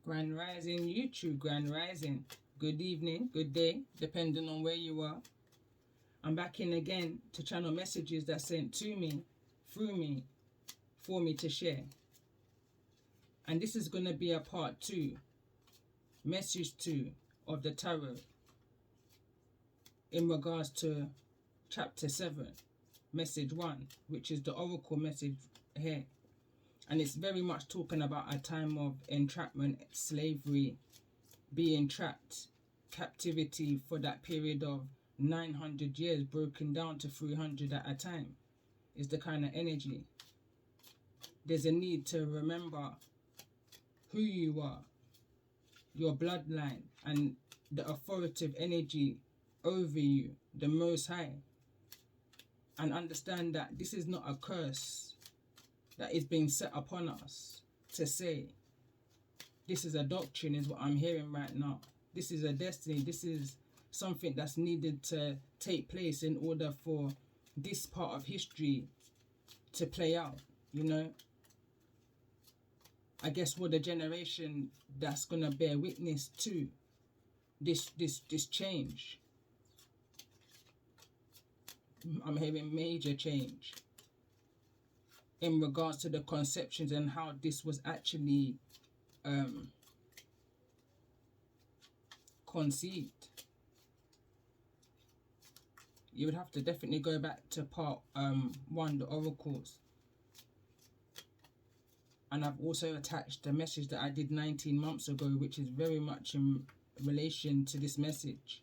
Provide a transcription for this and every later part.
Grand Rising YouTube, Grand Rising. Good evening, good day, depending on where you are. I'm back in again to channel messages that sent to me, through me, for me to share. And this is going to be a part 2, message 2 of the tarot in regards to chapter 7, message 1, which is the oracle message here. And it's very much talking about a time of entrapment, slavery, being trapped, captivity for that period of 900 years, broken down to 300 at a time, is the kind of energy. There's a need to remember who you are, your bloodline, and the authoritative energy over you, the Most High. And understand that this is not a curse that is being set upon us to say, this is a doctrine, is what I'm hearing right now. This is a destiny. This is something that's needed to take place in order for this part of history to play out, you know. I guess we're the generation that's gonna bear witness to this change. I'm hearing major change in regards to the conceptions and how this was actually conceived. You would have to definitely go back to part 1, the oracles. And I've also attached the message that I did 19 months ago, which is very much in relation to this message.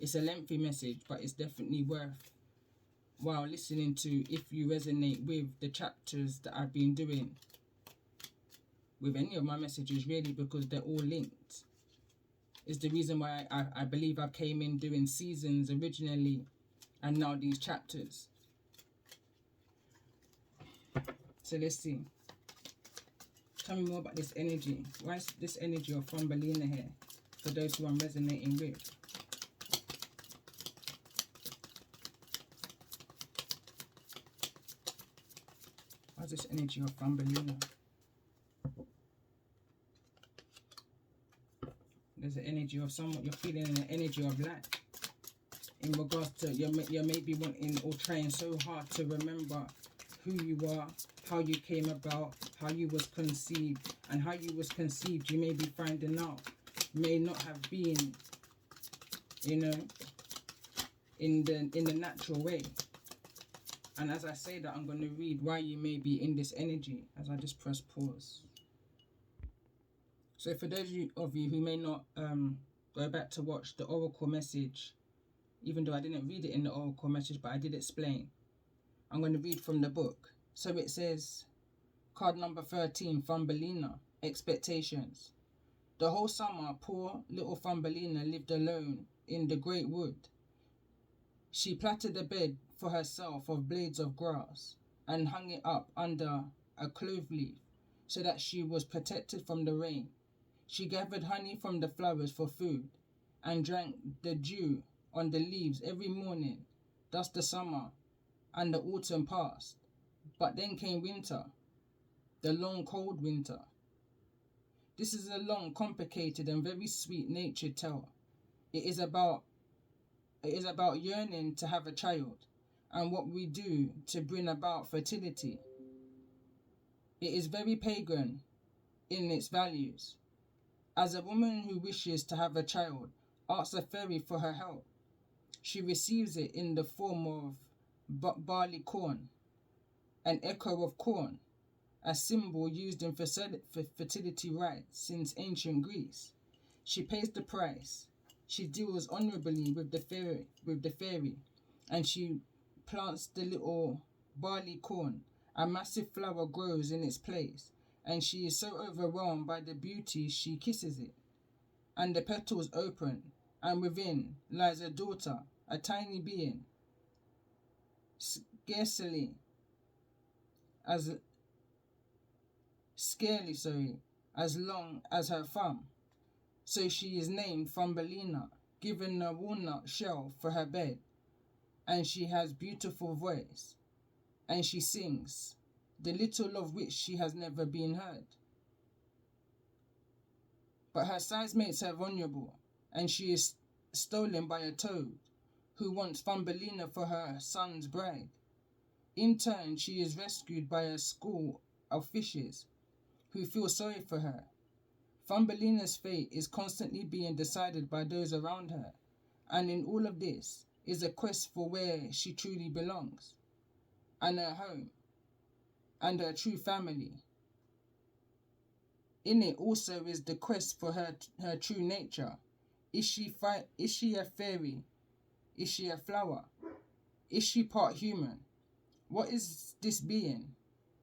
It's a lengthy message, but it's definitely worth while listening to if you resonate with the chapters that I've been doing with any of my messages, really, because they're all linked. It's the reason why I believe I came in doing seasons originally and now these chapters. So let's see. Tell me more about this energy. Why is this energy of Thumbelina here for those who I'm resonating with? What's this energy of Thumbelina? There's an energy of someone, you're feeling an energy of light. In regards to, you're maybe wanting or trying so hard to remember who you are, how you came about, how you was conceived. And how you was conceived, you may be finding out, may not have been, you know, in the natural way. And as I say that, I'm going to read why you may be in this energy as I just press pause. So for those of you who may not go back to watch the oracle message, even though I didn't read it in the oracle message, but I did explain, I'm going to read from the book. So it says, card number 13, Thumbelina, expectations. The whole summer, poor little Thumbelina lived alone in the great wood. She plaited a bed for herself of blades of grass and hung it up under a clove leaf so that she was protected from the rain. She gathered honey from the flowers for food and drank the dew on the leaves every morning. Thus the summer and the autumn passed. But then came winter, the long cold winter. This is a long, complicated and very sweet-natured tale. It is about yearning to have a child and what we do to bring about fertility. It is very pagan in its values. As a woman who wishes to have a child asks a fairy for her help, she receives it in the form of barley corn, an echo of corn, a symbol used in fertility rites since ancient Greece. She pays the price. She deals honorably with the fairy, and she plants the little barley corn. A massive flower grows in its place, and she is so overwhelmed by the beauty she kisses it. And the petals open, and within lies a daughter, a tiny being, scarcely as long as her thumb. So she is named Thumbelina, given a walnut shell for her bed, and she has beautiful voice, and she sings, the little of which she has never been heard. But her size makes her vulnerable, and she is stolen by a toad who wants Thumbelina for her son's bride. In turn, she is rescued by a school of fishes who feel sorry for her. Thumbelina's fate is constantly being decided by those around her, and in all of this is a quest for where she truly belongs, and her home, and her true family. In it also is the quest for her true nature. Is she a fairy? Is she a flower? Is she part human? What is this being?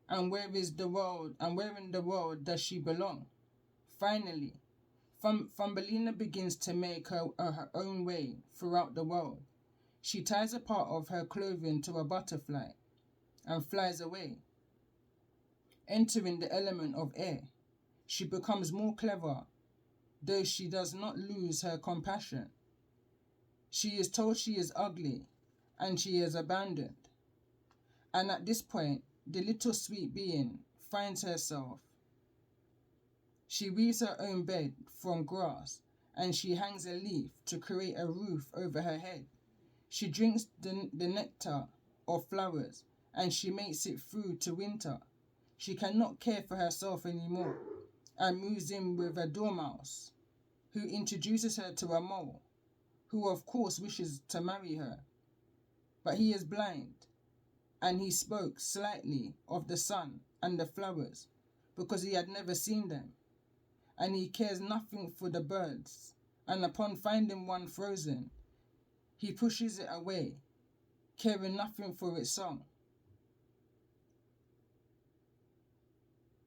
And where is the world? And where in the world does she belong? Finally, Thumbelina begins to make her own way throughout the world. She ties a part of her clothing to a butterfly and flies away, entering the element of air. She becomes more clever, though she does not lose her compassion. She is told she is ugly, and she is abandoned. And at this point, the little sweet being finds herself. She weaves her own bed from grass, and she hangs a leaf to create a roof over her head. She drinks the nectar of flowers, and she makes it through to winter. She cannot care for herself anymore, and moves in with a dormouse, who introduces her to a mole, who of course wishes to marry her. But he is blind, and he spoke slightly of the sun and the flowers, because he had never seen them. And he cares nothing for the birds, and upon finding one frozen, he pushes it away, caring nothing for its song,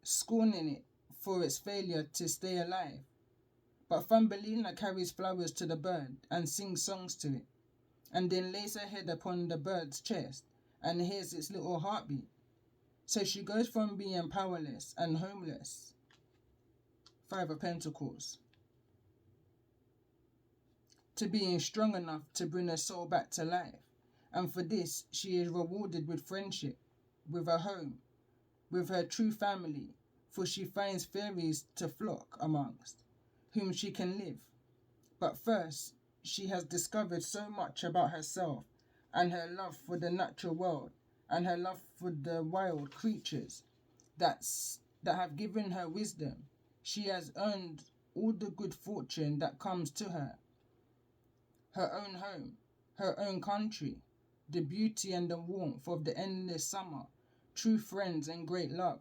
scorning it for its failure to stay alive. But Thumbelina carries flowers to the bird and sings songs to it, and then lays her head upon the bird's chest and hears its little heartbeat. So she goes from being powerless and homeless, Five of Pentacles, to being strong enough to bring her soul back to life. And for this, she is rewarded with friendship, with a home, with her true family, for she finds fairies to flock amongst, whom she can live. But first, she has discovered so much about herself and her love for the natural world and her love for the wild creatures that have given her wisdom. She has earned all the good fortune that comes to her. Her own home, her own country, the beauty and the warmth of the endless summer, true friends and great love.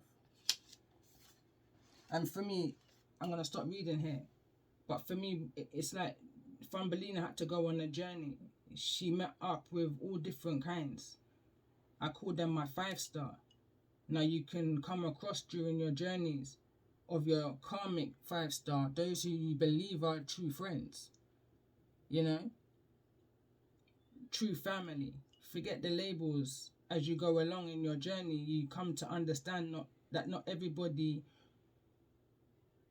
And for me, I'm going to stop reading here. But for me, it's like Thumbelina had to go on a journey. She met up with all different kinds. I call them my 5-star. Now you can come across during your journeys of your karmic 5-star, those who you believe are true friends. You know? True family. Forget the labels. As you go along in your journey, you come to understand that not everybody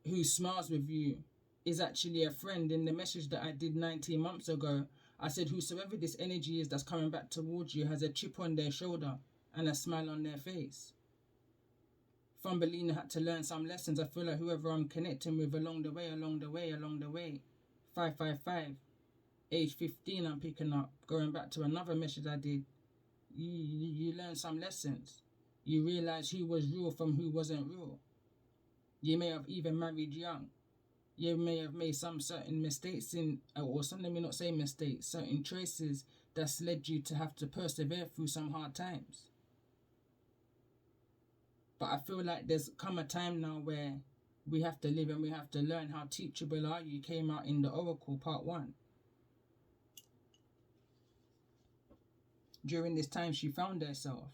who smiles with you is actually a friend. In the message that I did 19 months ago, I said, whosoever this energy is that's coming back towards you has a chip on their shoulder and a smile on their face. Thumbelina had to learn some lessons. I feel like whoever I'm connecting with along the way, 555, age 15 I'm picking up, going back to another message I did. You learn some lessons. You realize who was real from who wasn't real. You may have even married young. You may have made some certain mistakes or some, let me not say mistakes, certain choices that's led you to have to persevere through some hard times. But I feel like there's come a time now where we have to live and we have to learn. How teachable are you? Came out in the Oracle part 1. During this time she found herself.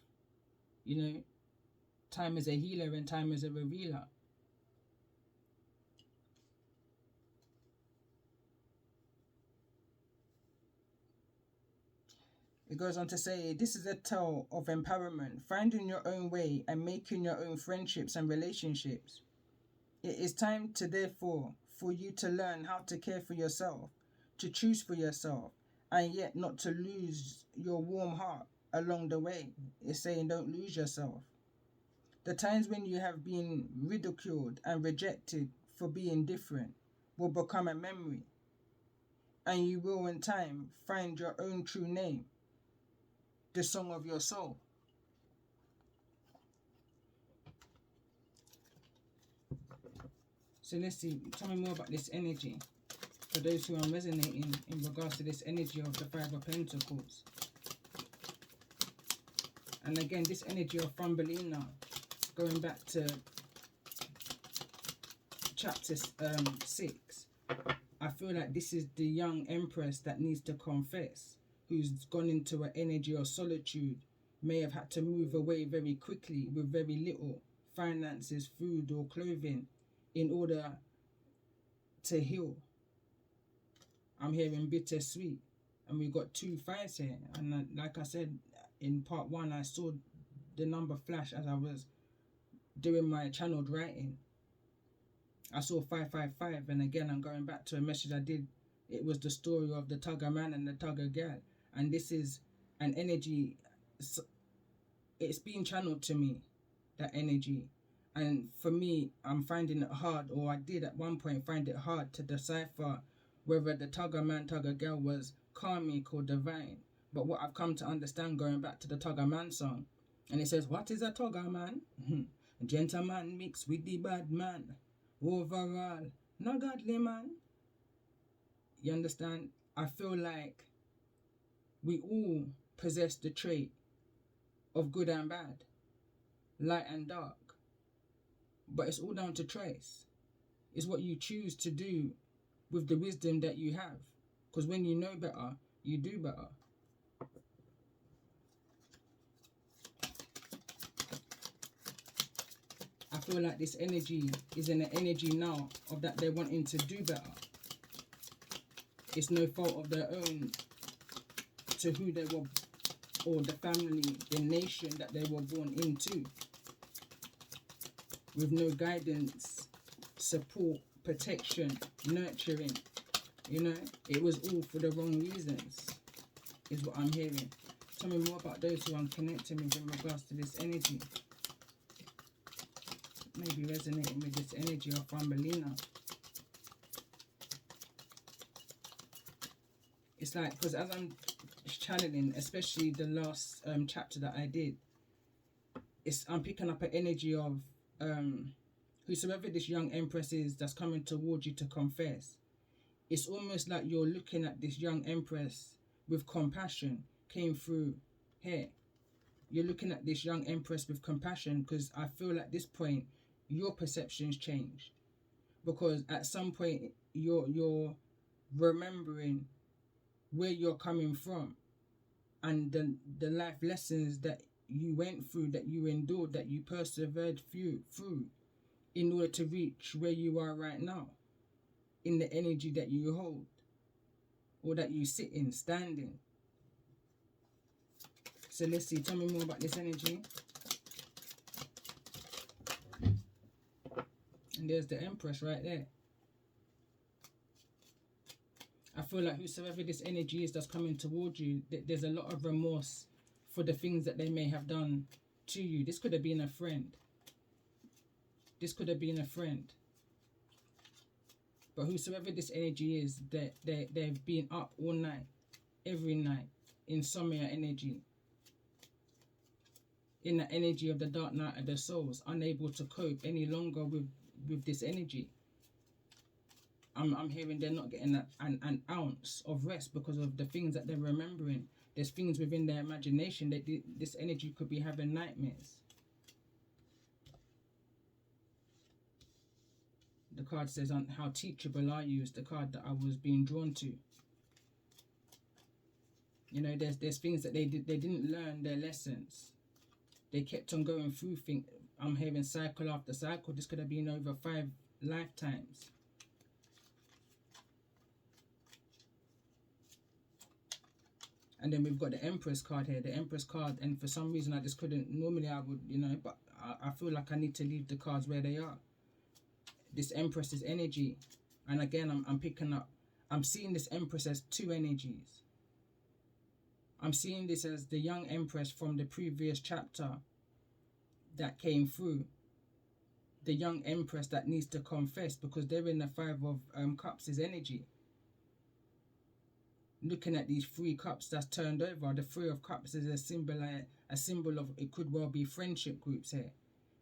You know, time is a healer and time is a revealer. It goes on to say, this is a tale of empowerment, finding your own way and making your own friendships and relationships. It is time to, therefore, for you to learn how to care for yourself, to choose for yourself, and yet not to lose your warm heart along the way. It's saying don't lose yourself. The times when you have been ridiculed and rejected for being different, will become a memory, and you will in time find your own true name, the song of your soul. So let's see, tell me more about this energy, for those who are resonating in regards to this energy of the Five of Pentacles. And again, this energy of Thumbelina, going back to chapter 6, I feel like this is the young empress that needs to confess, who's gone into an energy of solitude, may have had to move away very quickly with very little finances, food or clothing in order to heal. I'm hearing bittersweet, and we've got 2 5s here, and like I said in part 1, I saw the number flash as I was doing my channeled writing. I saw 555, and again I'm going back to a message I did. It was the story of the tugger man and the tugger gal, and this is an energy, it's being channeled to me, that energy. And for me, I'm finding it hard, or I did at one point find it hard to decipher whether the tugger man, tugger girl was karmic or divine. But what I've come to understand, going back to the tugger man song, and it says, what is a tugger man? A gentleman mixed with the bad man. Overall, no godly man. You understand? I feel like we all possess the trait of good and bad, light and dark. But it's all down to choice. It's what you choose to do with the wisdom that you have. Because when you know better, you do better. I feel like this energy is in an energy now of that they're wanting to do better. It's no fault of their own to who they were, or the family, the nation that they were born into. With no guidance, support, protection, nurturing. You know, it was all for the wrong reasons, is what I'm hearing. Tell me more about those who are connecting with in regards to this energy. Maybe resonating with this energy of Thumbelina. It's like, because as I'm channeling, especially the last chapter that I did, I'm picking up an energy of whosoever this young empress is that's coming towards you to confess. It's almost like you're looking at this young empress with compassion, came through here. You're looking at this young empress with compassion, because I feel at this point your perceptions changed, because at some point you're remembering where you're coming from and the life lessons that you went through, that you endured, that you persevered through in order to reach where you are right now, in the energy that you hold, or that you sit in, standing. So let's see, tell me more about this energy. And there's the Empress right there. I feel like whosoever this energy is that's coming towards you, there's a lot of remorse for the things that they may have done to you. This could have been a friend. This could have been a friend. But whosoever this energy is, they've been up all night, every night, insomnia energy. In the energy of the dark night of the souls, unable to cope any longer with this energy. I'm hearing they're not getting an ounce of rest because of the things that they're remembering. There's things within their imagination that this energy could be having nightmares. The card says, how teachable are you, is the card that I was being drawn to. You know, there's things that they didn't learn their lessons. They kept on going through things. I'm hearing cycle after cycle. This could have been over 5 lifetimes. And then we've got the Empress card here. The Empress card, and for some reason I just couldn't, normally I would, you know, but I feel like I need to leave the cards where they are. This Empress's energy. And again, I'm picking up, I'm seeing this Empress as 2 energies. I'm seeing this as the young Empress from the previous chapter that came through. the young empress that needs to confess, because they're in the Five of Cups' energy. Looking at these 3 cups that's turned over, the 3 of Cups is a symbol of, it could well be friendship groups here.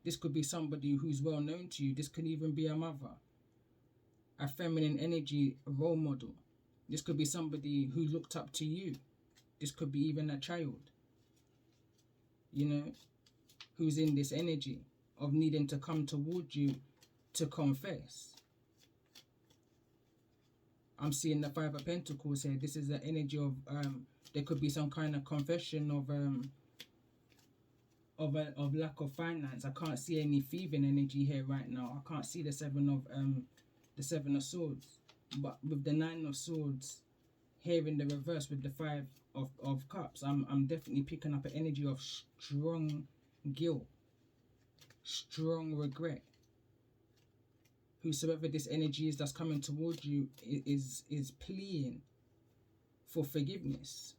This could be somebody who's well known to you. This could even be a mother, a feminine energy role model. This could be somebody who looked up to you. This could be even a child, you know, who's in this energy of needing to come towards you to confess. I'm seeing the 5 of Pentacles here. This is the energy of, there could be some kind of confession of lack of finance. I can't see any thieving energy here right now. I can't see the 7 of Swords. But with the 9 of Swords here in the reverse with the 5 of Cups, I'm definitely picking up an energy of strong guilt, strong regret. Whosoever this energy is that's coming towards you is pleading for forgiveness.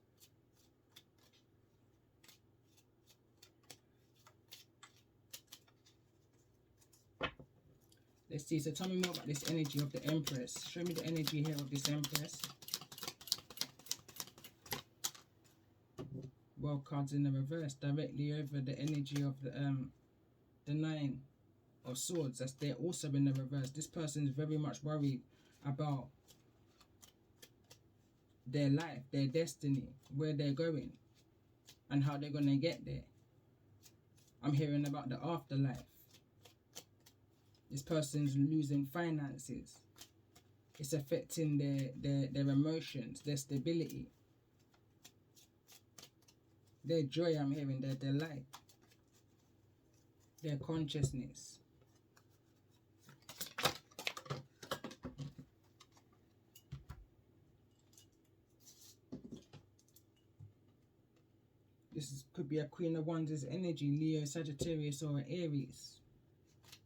Let's see. So tell me more about this energy of the Empress. Show me the energy here of this Empress. World cards in the reverse, directly over the energy of the 9 of Swords. That's they're also in the reverse. This person is very much worried about their life, their destiny, where they're going, and how they're gonna get there. I'm hearing about the afterlife. This person's losing finances. It's affecting their emotions, their stability, their joy. I'm hearing their delight, their consciousness. Could be a Queen of Wands' energy, Leo, Sagittarius, or Aries.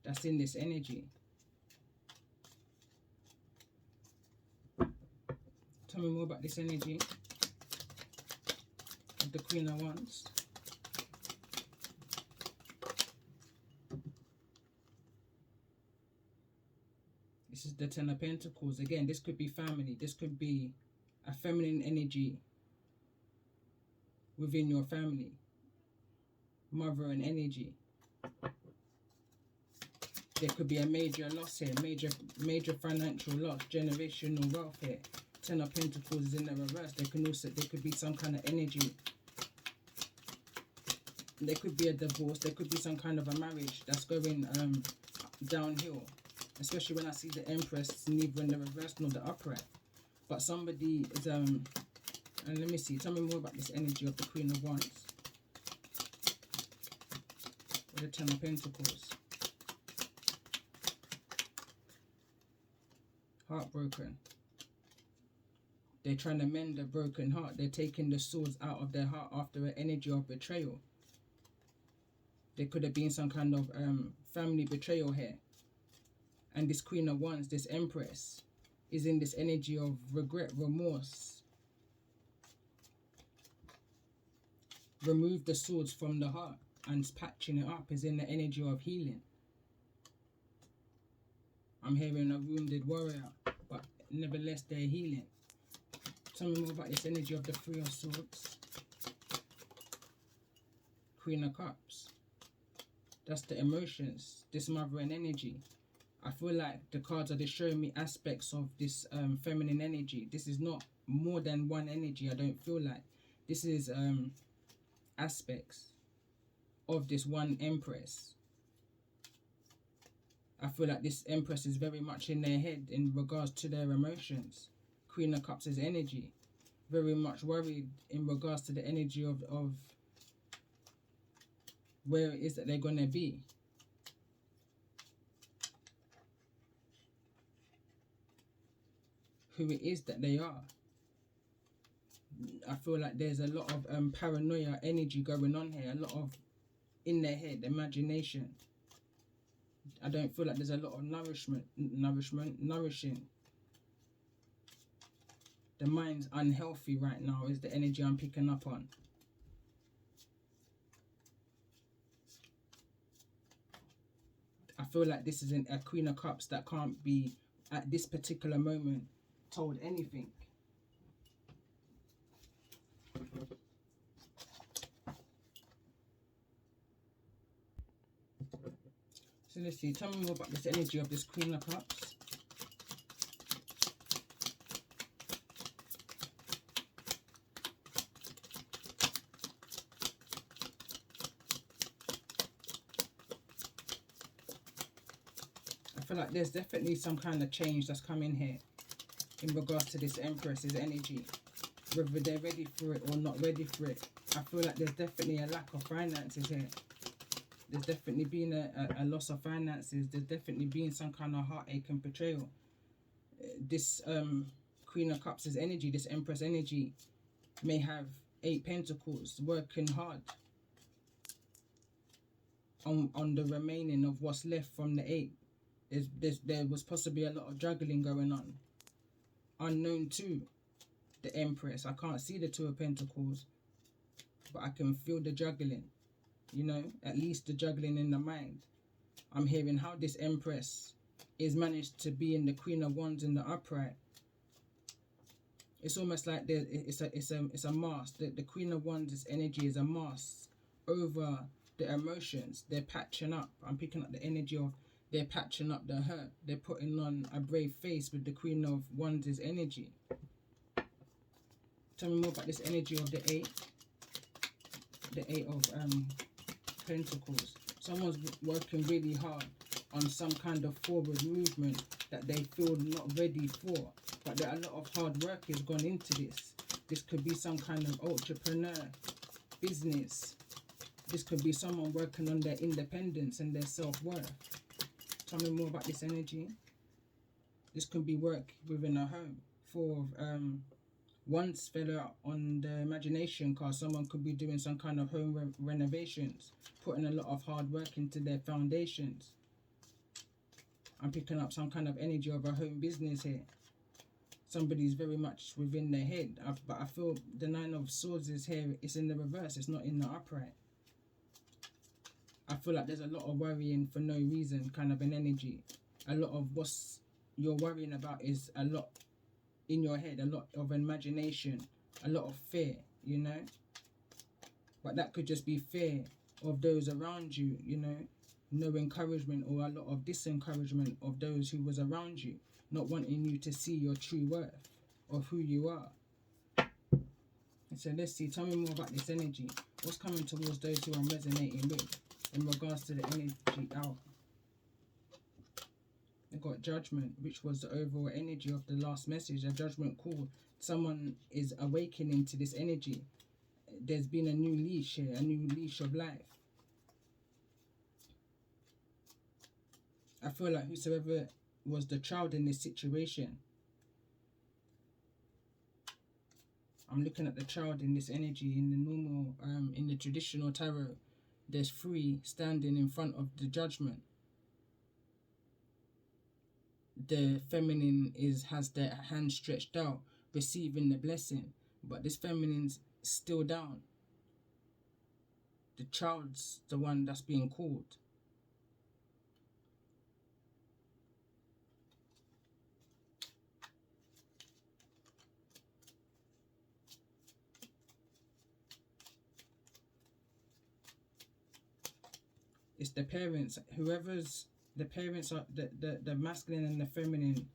That's in this energy. Tell me more about this energy of the Queen of Wands. This is the 10 of Pentacles. Again, this could be family. This could be a feminine energy within your family. Mother and energy. There could be a major loss here, major financial loss, generational wealth here. 10 of Pentacles is in the reverse. There could be some kind of energy. There could be a divorce. There could be some kind of a marriage that's going downhill. Especially when I see the Empress neither in the reverse nor the upright. But somebody is and let me see. Tell me more about this energy of the Queen of Wands. Or the 10 of Pentacles. Heartbroken. They're trying to mend a broken heart. They're taking the swords out of their heart after an energy of betrayal. There could have been some kind of family betrayal here. And this Queen of Wands, this Empress, is in this energy of regret, remorse. Remove the swords from the heart and patching it up is in the energy of healing. I'm hearing a wounded warrior, but nevertheless they're healing. Tell me more about this energy of the 3 of Swords. Queen of Cups. That's the emotions, this mothering energy. I feel like the cards are just showing me aspects of this feminine energy. This is not more than one energy, I don't feel like. This is aspects of this one Empress. I feel like this Empress is very much in their head in regards to their emotions. Queen of Cups is energy. Very much worried in regards to the energy of where it is that they're going to be. Who it is that they are. I feel like there's a lot of paranoia energy going on here. A lot of in their head, imagination. I don't feel like there's a lot of nourishing. The mind's unhealthy right now is the energy I'm picking up on. I feel like this is a Queen of Cups that can't be, at this particular moment, told anything. So let's see, tell me more about this energy of this Queen of Cups. I feel like there's definitely some kind of change that's coming here in regards to this Empress's energy. Whether they're ready for it or not ready for it. I feel like there's definitely a lack of finances here. There's definitely been a loss of finances. There's definitely been some kind of heartache and betrayal. This Queen of Cups' energy, this Empress energy, may have 8 Pentacles, working hard on the remaining of what's left from the 8. There was possibly a lot of juggling going on, unknown to the Empress. I can't see the 2 of Pentacles, but I can feel the juggling, you know, at least the juggling in the mind. I'm hearing how this Empress is managed to be in the Queen of Wands in the upright. It's almost like it's a mask. The Queen of Wands' energy is a mask over the emotions. They're patching up. I'm picking up the energy of they're patching up the hurt. They're putting on a brave face with the Queen of Wands' energy. Tell me more about this energy of the 8. The 8 of Pentacles. Someone's working really hard on some kind of forward movement that they feel not ready for. But a lot of hard work has gone into this. This could be some kind of entrepreneur, business. This could be someone working on their independence and their self-worth. Tell me more about this energy. This could be work within a home. 4 of Wands fell out on the imagination card. Someone could be doing some kind of home renovations, putting a lot of hard work into their foundations. I'm picking up some kind of energy of a home business here. Somebody's very much within their head, but I feel the 9 of Swords is here. It's in the reverse. It's not in the upright. I feel like there's a lot of worrying for no reason, kind of an energy. A lot of what's you're worrying about is a lot in your head, a lot of imagination, a lot of fear, you know. But that could just be fear of those around you, you know. No encouragement or a lot of disencouragement of those who was around you, not wanting you to see your true worth of who you are. And so let's see, tell me more about this energy. What's coming towards those who I'm resonating with in regards to the energy out? I got Judgment, which was the overall energy of the last message, a judgment call. Someone is awakening to this energy. There's been a new leash here, a new leash of life. I feel like whosoever was the child in this situation, I'm looking at the child in this energy. In the normal, in the traditional tarot, there's 3 standing in front of the judgment. The feminine has their hand stretched out, receiving the blessing, but this feminine's still down. The child's the one that's being called. It's the parents, whoever's the parents are the masculine and the feminine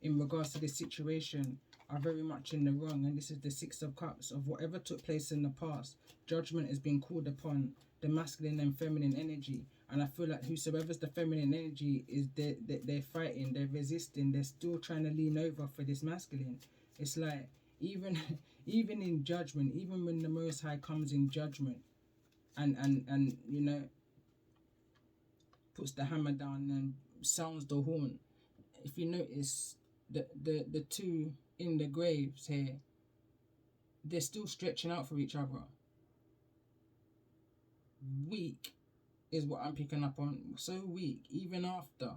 in regards to this situation are very much in the wrong. And this is the 6 of Cups of whatever took place in the past. Judgment has been called upon the masculine and feminine energy, and I feel like whosoever's the feminine energy is they're fighting, they're resisting, they're still trying to lean over for this masculine. It's like even in judgment, even when the Most High comes in judgment and you know, puts the hammer down and sounds the horn. If you notice, the 2 in the graves here, they're still stretching out for each other. Weak is what I'm picking up on. So weak, even after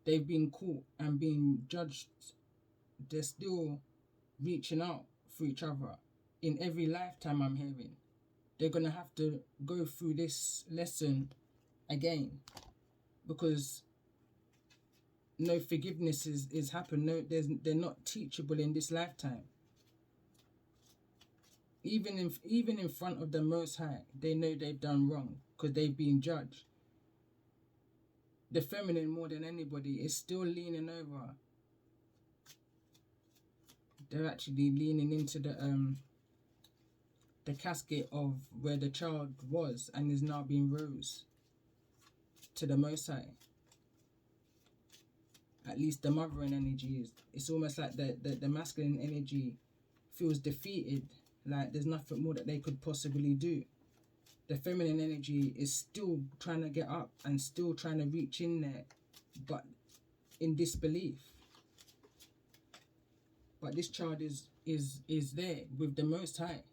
they've been caught and been judged, they're still reaching out for each other. In every lifetime, I'm hearing they're gonna have to go through this lesson again. because no forgiveness is happened. No, they're not teachable in this lifetime. Even in front of the Most High, they know they've done wrong because they've been judged. The feminine, more than anybody, is still leaning over. They're actually leaning into the casket of where the child was and is now being rose to the Most High. At least the mothering energy is. It's almost like the masculine energy feels defeated. Like there's nothing more that they could possibly do. The feminine energy is still trying to get up and still trying to reach in there, but in disbelief. But this child is there with the Most High.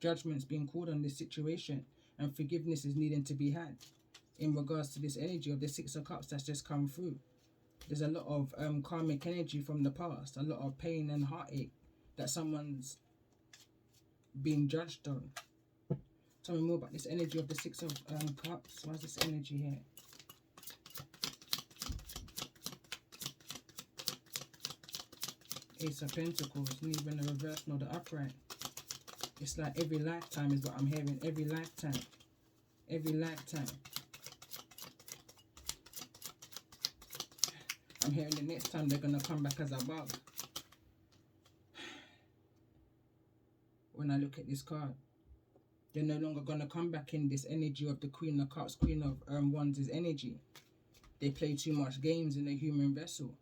Judgment's being called on this situation, and forgiveness is needing to be had in regards to this energy of the Six of Cups that's just come through. There's a lot of karmic energy from the past, a lot of pain and heartache that someone's being judged on. Tell me more about this energy of the Six of Cups. Why is this energy here? Ace of Pentacles, neither in the reverse nor the upright. It's like every lifetime is what I'm hearing. Every lifetime. Every lifetime. I'm hearing the next time they're going to come back as a bug. When I look at this card, they're no longer going to come back in this energy of the Queen of Cups, Queen of Wands' energy. They play too much games in the human vessel.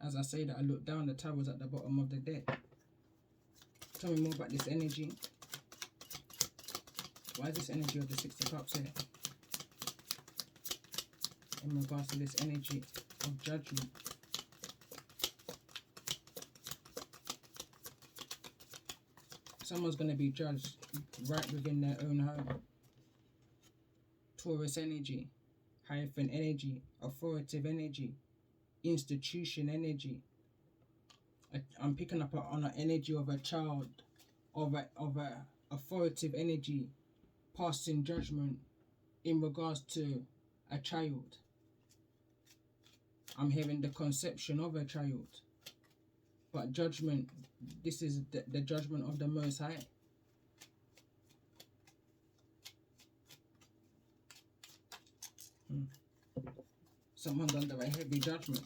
As I say that, I look down, the Tower's at the bottom of the deck. Tell me more about this energy. Why is this energy of the Six of Cups here? In regards to this energy of judgment. Someone's going to be judged right within their own home. Taurus energy, Hierophant energy, authoritative energy, institution energy. I'm picking up on an energy of a child, of a authoritative energy, passing judgment in regards to a child. I'm hearing the conception of a child. But judgment, this is the judgment of the Most High. Someone's under a heavy judgment.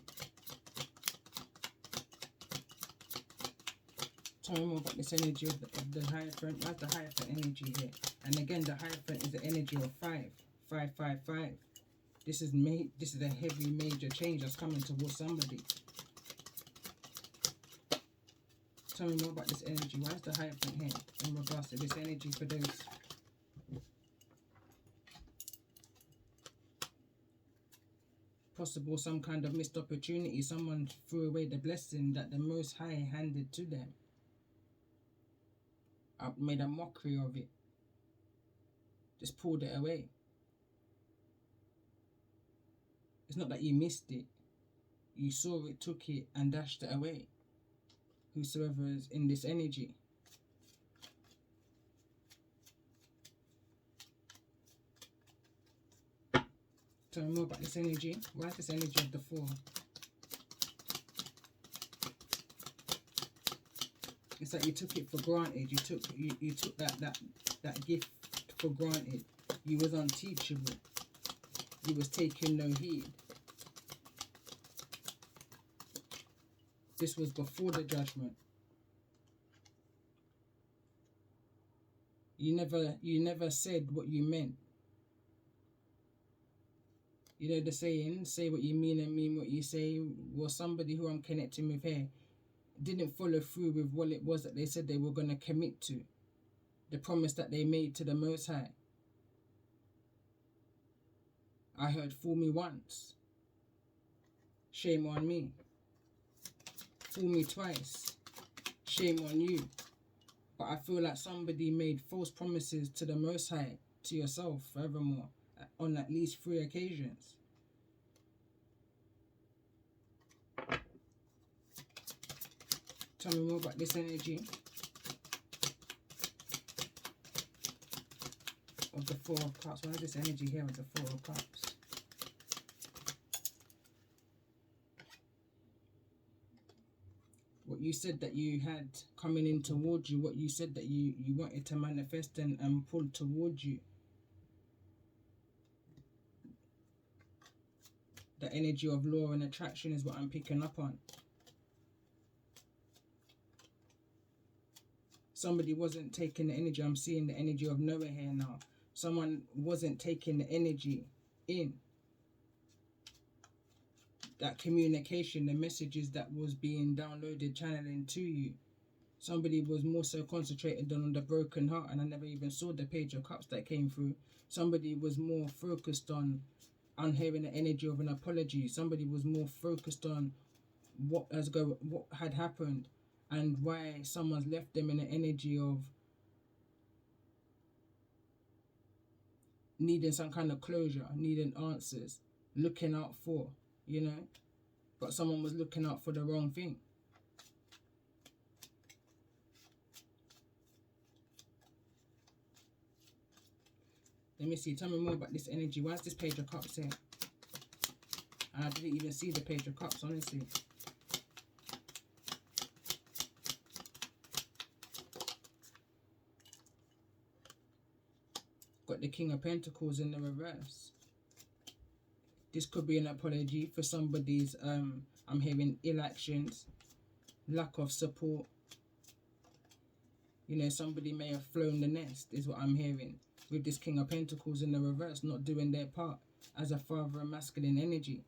Tell me more about this energy of the Hierophant. What's the Hierophant energy here? And again, the Hierophant is the energy of 5. 5, 5, 5. This is a heavy major change that's coming towards somebody. Tell me more about this energy. Why is the Hierophant here in regards to this energy for those? Possible some kind of missed opportunity. Someone threw away the blessing that the Most High handed to them. I made a mockery of it. Just pulled it away. It's not that you missed it. You saw it, took it, and dashed it away. Whosoever is in this energy. Tell me more about this energy. Why is this energy of the 4? It's like you took it for granted. You took that gift for granted. You was unteachable. You was taking no heed. This was before the judgment. You never said what you meant. You know the saying, say what you mean and mean what you say. Well, somebody who I'm connecting with here didn't follow through with what it was that they said they were going to commit to. The promise that they made to the Most High. I heard, fool me once. Shame on me. Fool me twice. Shame on you. But I feel like somebody made false promises to the Most High, to yourself, forevermore, on at least 3 occasions. Tell me more about this energy. of the Four of Cups. What is this energy here with the Four of Cups? What you said that you had coming in towards you, what you said that you wanted to manifest and pull towards you. The energy of law and attraction is what I'm picking up on. Somebody wasn't taking the energy. I'm seeing the energy of Noah here now. Someone wasn't taking the energy in. That communication, the messages that was being downloaded, channeling to you. Somebody was more so concentrated on the broken heart, and I never even saw the Page of Cups that came through. Somebody was more focused on hearing the energy of an apology. Somebody was more focused on what had happened and why someone's left them in the energy of needing some kind of closure, needing answers, looking out for, you know, but someone was looking out for the wrong thing. Let me see, tell me more about this energy. Why is this Page of Cups here? I didn't even see the Page of Cups, honestly. Got the King of Pentacles in the reverse. This could be an apology for somebody's, I'm hearing ill actions, lack of support. You know, somebody may have flown the nest, is what I'm hearing. With this King of Pentacles in the reverse, not doing their part as a father and masculine energy.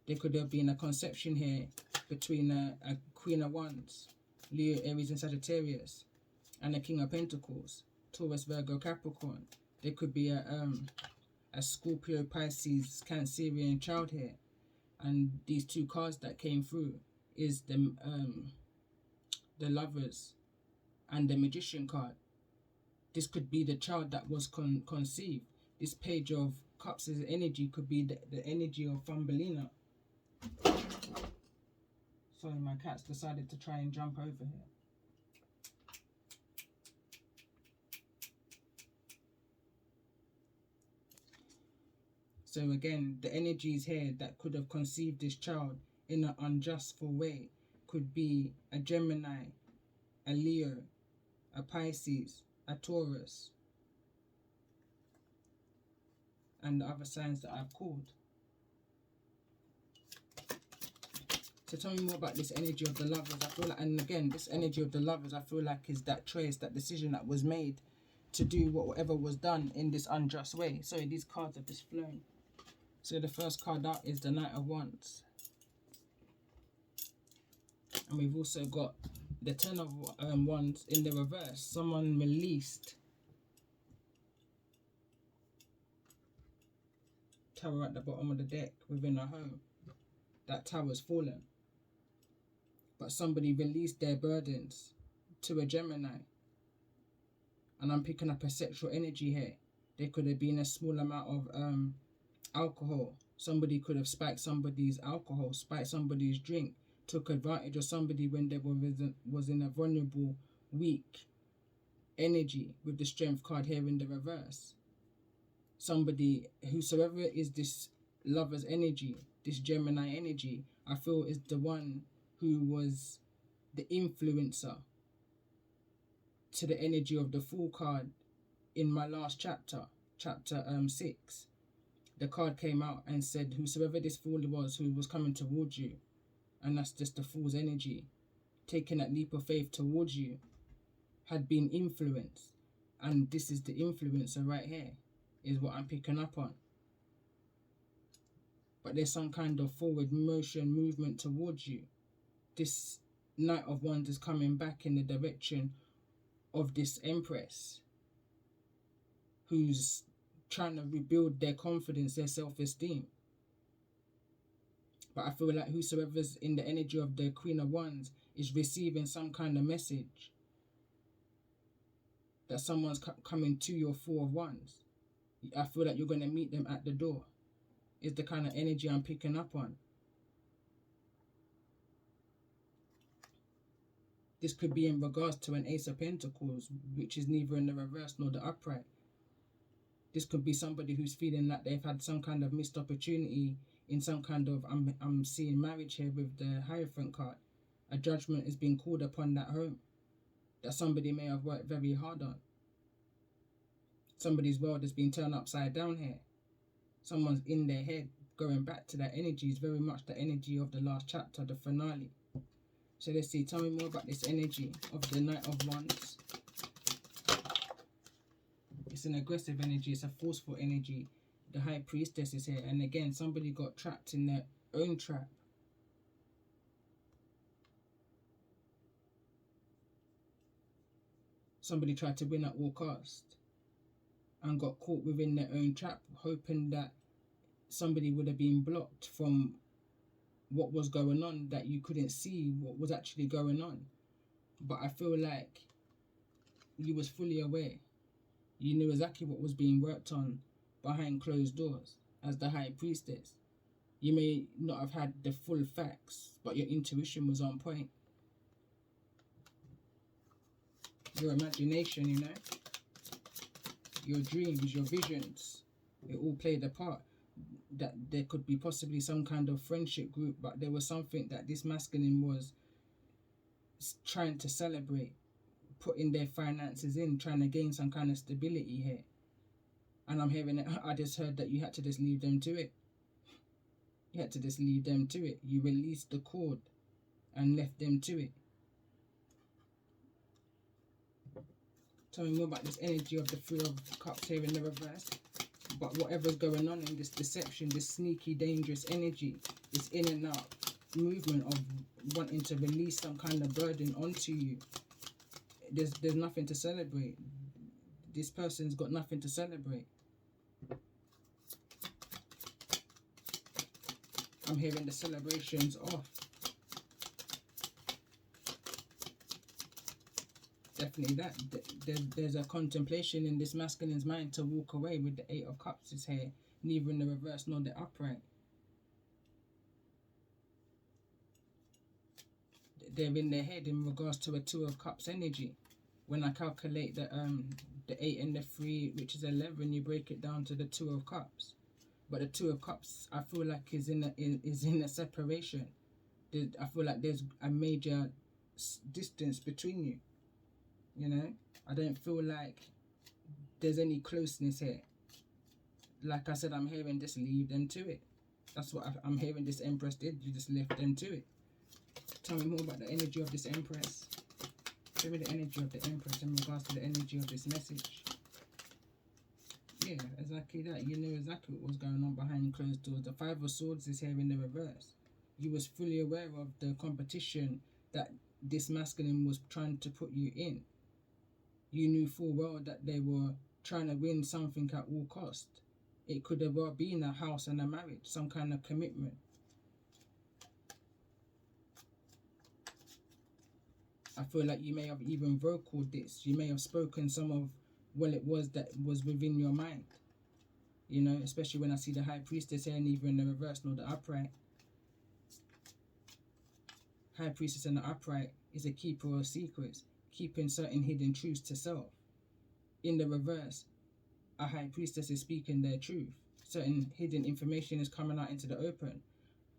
There could have been a conception here between a Queen of Wands, Leo, Aries and Sagittarius, and a King of Pentacles, Taurus, Virgo, Capricorn. There could be a Scorpio, Pisces, Cancerian child here. And these two cards that came through is the Lovers and the Magician card. This could be the child that was conceived. This Page of Cups' energy could be the energy of Thumbelina. Sorry, my cat's decided to try and jump over here. So again, the energies here that could have conceived this child in an unjustful way could be a Gemini, a Leo, a Pisces, a Taurus, and the other signs that I've called. So tell me more about this energy of the Lovers. I feel like, and again, this energy of the Lovers, I feel like is that choice, that decision that was made to do whatever was done in this unjust way. Sorry, these cards have just flown. So the first card out is the Knight of Wands. And we've also got the Ten of Wands in the reverse. Someone released tower at the bottom of the deck within a home. That tower's fallen. But somebody released their burdens to a Gemini. And I'm picking up a sexual energy here. There could have been a small amount of alcohol. Somebody could have spiked somebody's alcohol, spiked somebody's drink, took advantage of somebody when they was in a vulnerable, weak energy with the Strength card here in the reverse. Somebody, whosoever is this Lover's energy, this Gemini energy, I feel is the one who was the influencer to the energy of the Fool card in my last chapter, chapter 6. The card came out and said, whosoever this fool was who was coming towards you, and that's just the Fool's energy, taking that leap of faith towards you, had been influenced. And this is the influencer right here, is what I'm picking up on. But there's some kind of forward motion, movement towards you. This Knight of Wands is coming back in the direction of this Empress, who's trying to rebuild their confidence, their self-esteem. But I feel like whosoever's in the energy of the Queen of Wands is receiving some kind of message that someone's coming to your Four of Wands. I feel like you're going to meet them at the door. Is the kind of energy I'm picking up on. This could be in regards to an Ace of Pentacles, which is neither in the reverse nor the upright. This could be somebody who's feeling like they've had some kind of missed opportunity in some kind of, I'm seeing marriage here with the Hierophant card. A judgment is being called upon that home that somebody may have worked very hard on. Somebody's world has been turned upside down here. Someone's in their head. Going back to that energy is very much the energy of the last chapter, the finale. So let's see, tell me more about this energy of the Knight of Wands. It's an aggressive energy, it's a forceful energy. The High Priestess is here, and again, somebody got trapped in their own trap. Somebody tried to win at all cost and got caught within their own trap, hoping that somebody would have been blocked from what was going on, that you couldn't see what was actually going on. But I feel like you was fully aware. You knew exactly what was being worked on behind closed doors as the High Priestess. You may not have had the full facts, but your intuition was on point. Your imagination, you know, your dreams, your visions, it all played a part. That there could be possibly some kind of friendship group, but there was something that this masculine was trying to celebrate, putting their finances in, trying to gain some kind of stability here. And I'm hearing it, I just heard that you had to just leave them to it. You had to just leave them to it. You released the cord and left them to it. Tell me more about this energy of the Three of Cups here in the reverse. But whatever's going on in this deception, this sneaky, dangerous energy, this in and out movement of wanting to release some kind of burden onto you. There's nothing to celebrate. This person's got nothing to celebrate. I'm hearing the celebrations off. Definitely that. There's a contemplation in this masculine's mind to walk away with the Eight of Cups is here, neither in the reverse nor the upright. They're in their head in regards to a Two of Cups energy. When I calculate the 8 and the 3, which is 11, you break it down to the Two of Cups. But the Two of Cups, I feel like is in a separation. I feel like there's a major distance between you. You know, I don't feel like there's any closeness here. Like I said, I'm hearing just leave them to it. That's what I'm hearing this Empress did. You just left them to it. Tell me more about the energy of this Empress. Show me the energy of the Empress in regards to the energy of this message. Yeah, exactly that. You knew exactly what was going on behind closed doors. The Five of Swords is here in the reverse. You was fully aware of the competition that this masculine was trying to put you in. You knew full well that they were trying to win something at all cost. It could have well been a house and a marriage, some kind of commitment. I feel like you may have even vocalized this. You may have spoken some of what it was that was within your mind. You know, especially when I see the High Priestess here, neither in the reverse nor the upright. High Priestess in the upright is a keeper of secrets, keeping certain hidden truths to self. In the reverse, a High Priestess is speaking their truth. Certain hidden information is coming out into the open.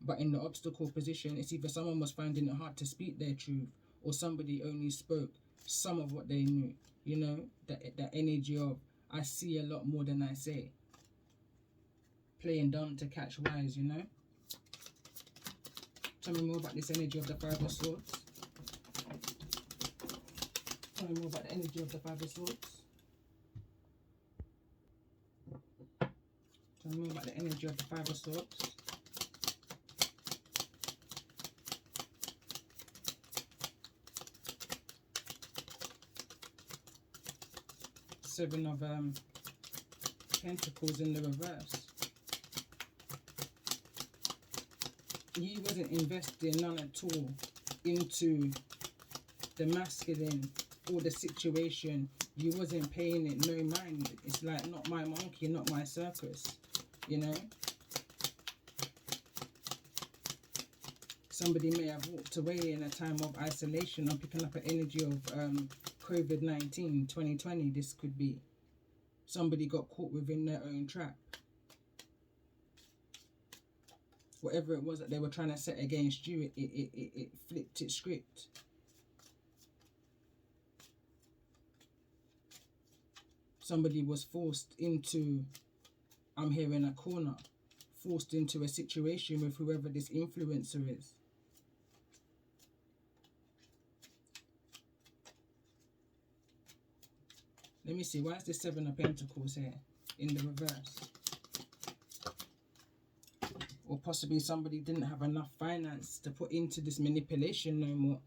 But in the obstacle position, it's either someone was finding it hard to speak their truth, or somebody only spoke some of what they knew. You know, that energy of, I see a lot more than I say. Playing dumb to catch wise, you know. Tell me more about this energy of the Five of Swords. Tell me more about the energy of the Five of Swords. Tell me more about the energy of the Five of Swords. Seven of Pentacles in the reverse. He wasn't investing none at all into the masculine or the situation. You wasn't paying it no mind. It's like, not my monkey, not my circus, you know. Somebody may have walked away in a time of isolation. I'm picking up an energy of COVID-19, 2020. This could be. Somebody got caught within their own trap. Whatever it was that they were trying to set against you, it flipped its script. Somebody was forced into, I'm hearing a corner, forced into a situation with whoever this influencer is. Let me see, why is the Seven of Pentacles here in the reverse? Or possibly somebody didn't have enough finance to put into this manipulation no more.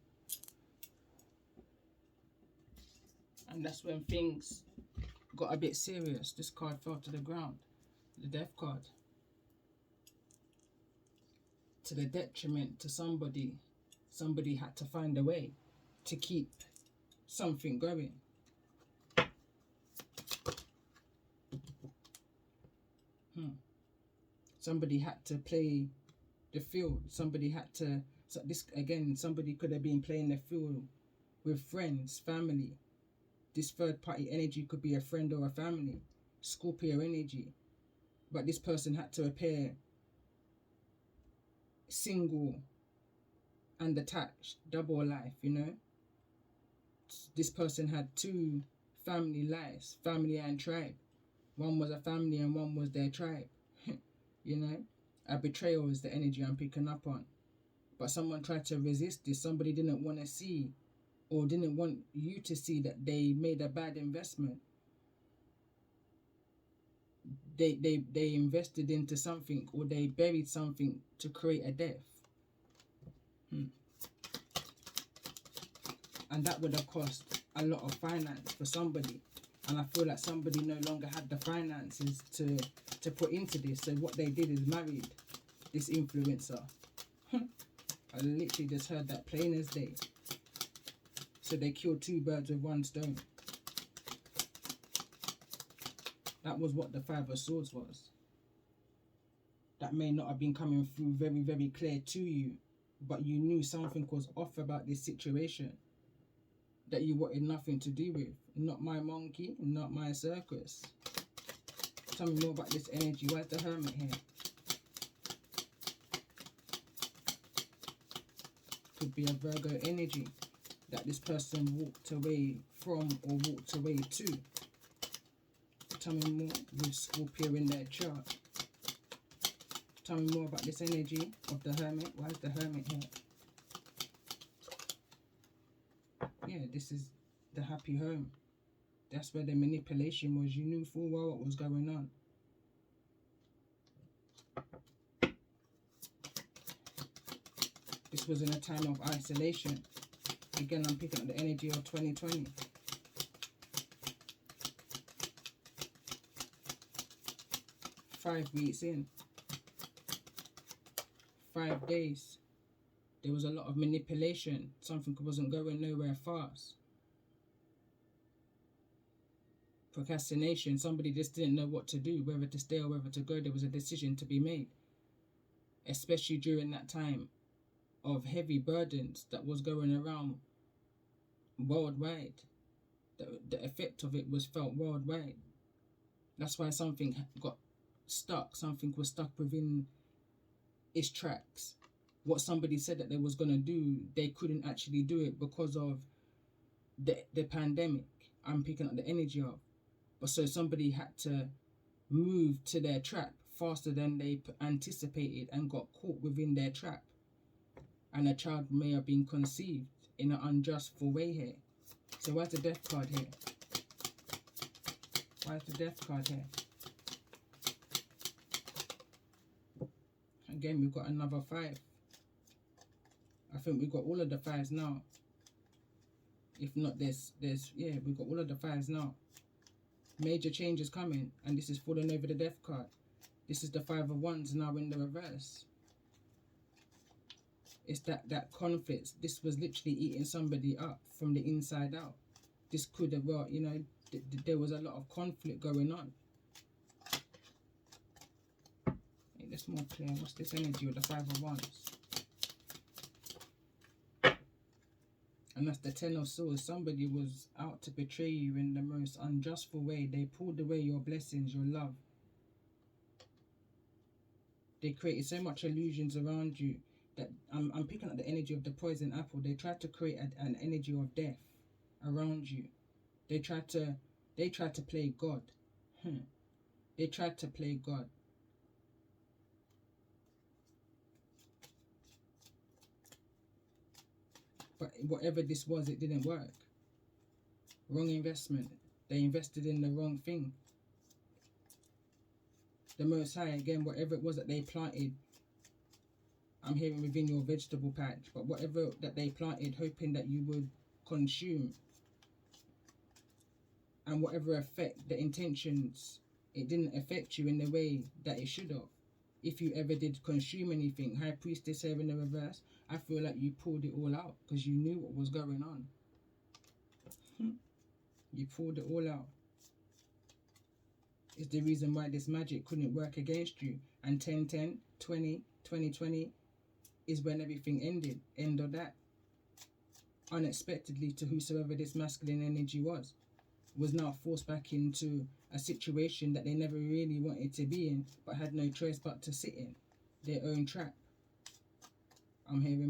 And that's when things got a bit serious. This card fell to the ground. The Death card. To the detriment to somebody. Somebody had to find a way to keep something going. Somebody had to play the field. Somebody had to, so this again, somebody could have been playing the field with friends, family. This third party energy could be a friend or a family. Scorpio energy. But this person had to appear single and attached, double life, you know. This person had two family lives, family and tribe. One was a family and one was their tribe. You know, a betrayal is the energy I'm picking up on. But someone tried to resist this. Somebody didn't want to see, or didn't want you to see, that they made a bad investment. They invested into something, or they buried something to create a death. And that would have cost a lot of finance for somebody. And I feel like somebody no longer had the finances to put into this. So what they did is married this influencer. I literally just heard that plain as day. So they killed two birds with one stone. That was what the Five of Swords was. That may not have been coming through very, very clear to you, but you knew something was off about this situation that you wanted nothing to do with. Not my monkey, not my circus. Tell me more about this energy. Where's the Hermit here? Could be a Virgo energy that this person walked away from or walked away to. Tell me more with Scorpio in their chart. Tell me more about this energy of the Hermit. Why is the Hermit here? Yeah, this is the happy home. That's where the manipulation was. You knew full well what was going on. This was in a time of isolation. Again, I'm picking up the energy of 2020. Five weeks in. 5 days. There was a lot of manipulation. Something wasn't going nowhere fast. Procrastination. Somebody just didn't know what to do, whether to stay or whether to go. There was a decision to be made. Especially during that time of heavy burdens that was going around worldwide. The effect of it was felt worldwide. That's why something got stuck. Something was stuck within its tracks. What somebody said that they was going to do, they couldn't actually do it because of the pandemic. I'm picking up the energy of. But so somebody had to move to their trap faster than they anticipated and got caught within their trap. And a child may have been conceived in an unjustful way here. So why's the Death card here? Why's the Death card here? Again, we've got another 5. I think we've got all of the 5s now. If not, yeah, we've got all of the 5s now. Major changes coming, and this is falling over the Death card. This is the 5 of Wands now in the reverse. It's that conflict. This was literally eating somebody up from the inside out. This could have, well, you know, there was a lot of conflict going on. Hey, that's more clear. What's this energy with the 5 of Wands? And that's the Ten of Swords. Somebody was out to betray you in the most unjustful way. They pulled away your blessings, your love. They created so much illusions around you that I'm picking up the energy of the poison apple. They tried to create an energy of death around you. They tried to play God. They tried to play God. But whatever this was, it didn't work. Wrong investment. They invested in the wrong thing. The Most High, again, whatever it was that they planted, I'm hearing within your vegetable patch, but whatever that they planted, hoping that you would consume, and whatever effect, the intentions, it didn't affect you in the way that it should have. If you ever did consume anything, High Priestess here in the reverse, I feel like you pulled it all out because you knew what was going on. You pulled it all out. It's the reason why this magic couldn't work against you. And 10-10, 20, 20-20 is when everything ended. End of that. Unexpectedly to whosoever this masculine energy was now forced back into a situation that they never really wanted to be in, but had no choice but to sit in. Their own trap. I'm hearing